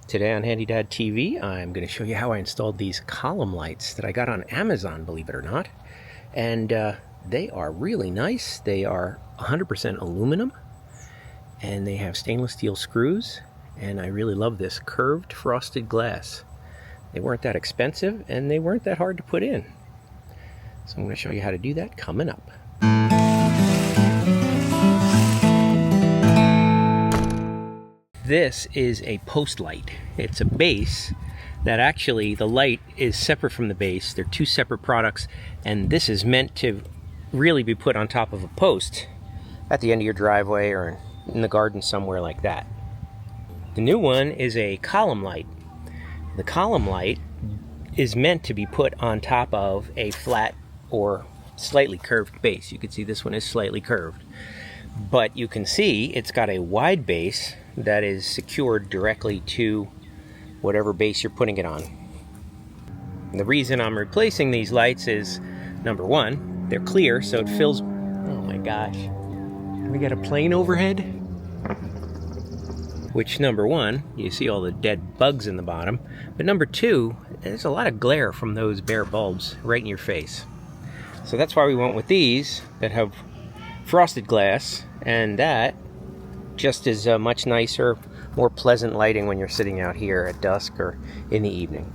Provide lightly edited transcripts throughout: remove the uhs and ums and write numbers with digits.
Today on HandyDadTV, I'm going to show you how I installed these column lights that I got on Amazon, believe it or not. And they are really nice. They are 100% aluminum, and they have stainless steel screws. And I really love this curved frosted glass. They weren't that expensive, and they weren't that hard to put in. So I'm going to show you how to do that coming up. This is a post light. It's a base that actually the light is separate from the base. They're two separate products, and this is meant to really be put on top of a post at the end of your driveway or in the garden somewhere like that. The new one is a column light. The column light is meant to be put on top of a flat or slightly curved base. You can see this one is slightly curved, but you can see it's got a wide base that is secured directly to whatever base you're putting it on. And the reason I'm replacing these lights is, number one, they're clear, so it fills... Oh my gosh. We got a plane overhead? Which, number one, you see all the dead bugs in the bottom, but number two, there's a lot of glare from those bare bulbs right in your face. So that's why we went with these that have frosted glass, and that just is much nicer, more pleasant lighting when you're sitting out here at dusk or in the evening.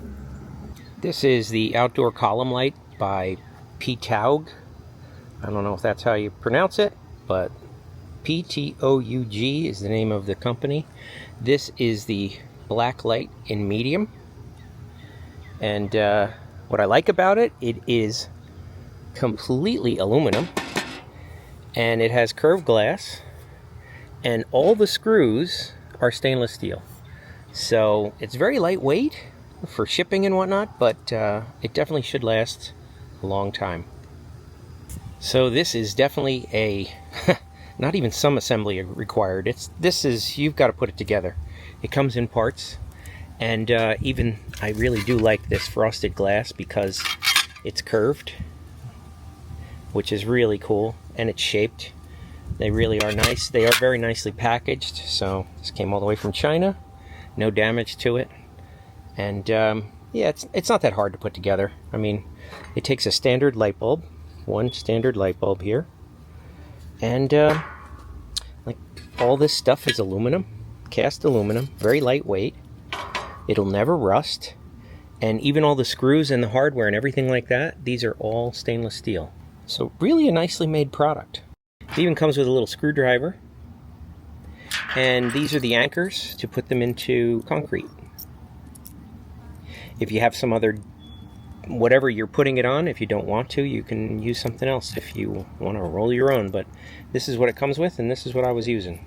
This is the outdoor column light by Ptoug. I don't know if that's how you pronounce it, but Ptoug is the name of the company. This is the black light in medium. And what I like about it, it is completely aluminum, and it has curved glass, and all the screws are stainless steel. So it's very lightweight for shipping and whatnot, but it definitely should last a long time. So this is definitely a not even some assembly required. You've got to put it together. It comes in parts, and even I really do like this frosted glass because it's curved, which is really cool, and it's shaped. They really are nice. They are very nicely packaged. So this came all the way from China. No damage to it. And yeah, it's not that hard to put together. I mean, it takes a standard light bulb, one standard light bulb here, and like all this stuff is aluminum, cast aluminum, very lightweight. It'll never rust, and even all the screws and the hardware and everything like that, these are all stainless steel. So really a nicely made product. It even comes with a little screwdriver, and these are the anchors to put them into concrete. If you have some other, whatever you're putting it on, if you don't want to, you can use something else if you want to roll your own, but this is what it comes with, and this is what I was using.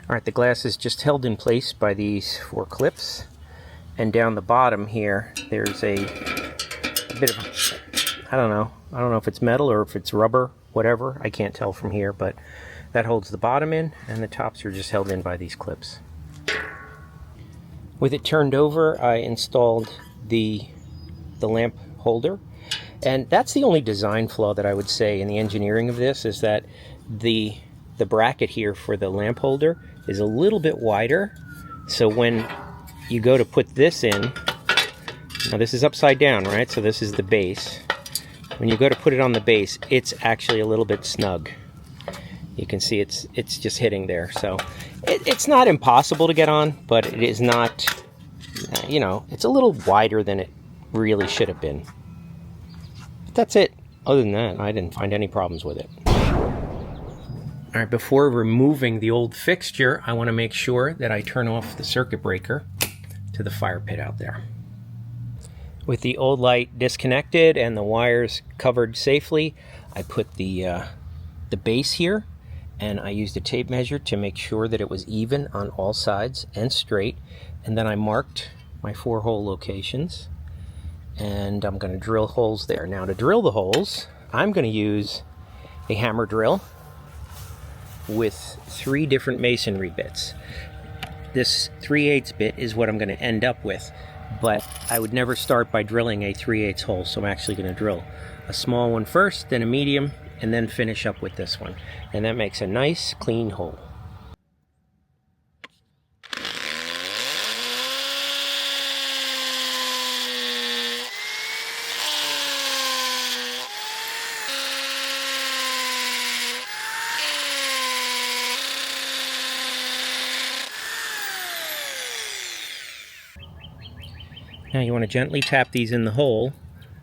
Alright, the glass is just held in place by these 4 clips, and down the bottom here there's a bit of, I don't know if it's metal or if it's rubber, whatever, I can't tell from here, but that holds the bottom in, and the tops are just held in by these clips. With it turned over, I installed the lamp holder, and that's the only design flaw that I would say in the engineering of this, is that the bracket here for the lamp holder is a little bit wider, so when you go to put this in, now this is upside down, right? So this is the base. When you go to put it on the base, it's actually a little bit snug. You can see it's just hitting there. So it's not impossible to get on, but it is not, you know, it's a little wider than it really should have been. But that's it. Other than that, I didn't find any problems with it. All right, before removing the old fixture, I want to make sure that I turn off the circuit breaker to the fire pit out there. With the old light disconnected and the wires covered safely, I put the base here, and I used a tape measure to make sure that it was even on all sides and straight, and then I marked my 4 hole locations, and I'm going to drill holes there. Now to drill the holes, I'm going to use a hammer drill with 3 different masonry bits. This 3/8 bit is what I'm going to end up with, but I would never start by drilling a 3/8 hole, so I'm actually going to drill a small one first, then a medium, and then finish up with this one. And that makes a nice, clean hole. Now you want to gently tap these in the hole,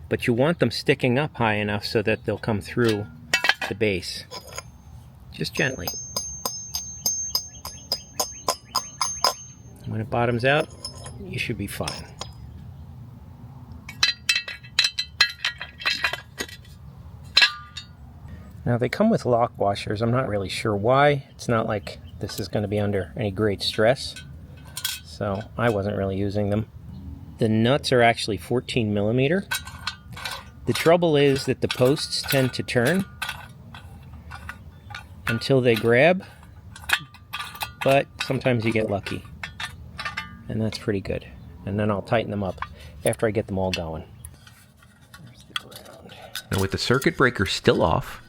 but you want them sticking up high enough so that they'll come through the base. Just gently. When it bottoms out, you should be fine. Now they come with lock washers. I'm not really sure why. It's not like this is going to be under any great stress, so I wasn't really using them. The nuts are actually 14 millimeter. The trouble is that the posts tend to turn until they grab, but sometimes you get lucky, and that's pretty good. And then I'll tighten them up after I get them all going. There's the ground. Now with the circuit breaker still off,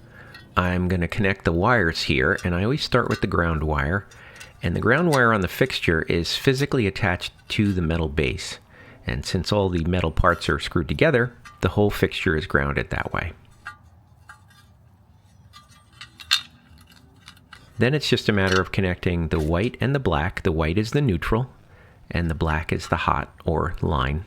I'm going to connect the wires here, and I always start with the ground wire. And the ground wire on the fixture is physically attached to the metal base. And since all the metal parts are screwed together, the whole fixture is grounded that way. Then it's just a matter of connecting the white and the black. The white is the neutral, and the black is the hot, or line.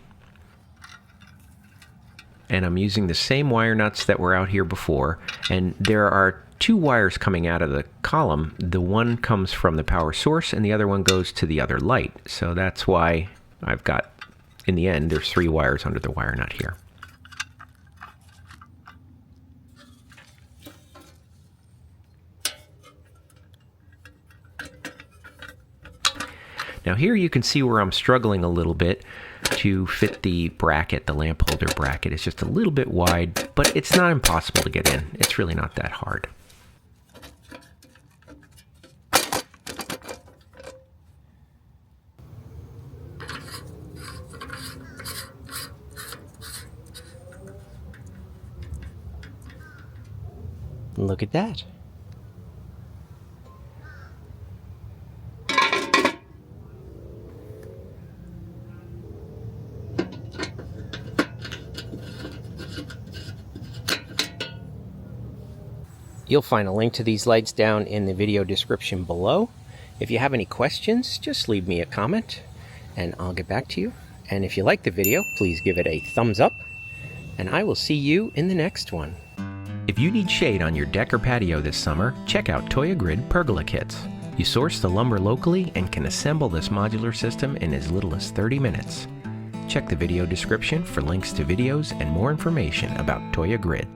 And I'm using the same wire nuts that were out here before, and there are 2 wires coming out of the column. The one comes from the power source, and the other one goes to the other light. So that's why I've got, in the end, there's 3 wires under the wire nut here. Now here you can see where I'm struggling a little bit to fit the bracket, the lamp holder bracket. It's just a little bit wide, but it's not impossible to get in. It's really not that hard. Look at that. You'll find a link to these lights down in the video description below. If you have any questions, just leave me a comment and I'll get back to you. And if you like the video, please give it a thumbs up, and I will see you in the next one. If you need shade on your deck or patio this summer, check out Toya Grid Pergola Kits. You source the lumber locally and can assemble this modular system in as little as 30 minutes. Check the video description for links to videos and more information about Toya Grid.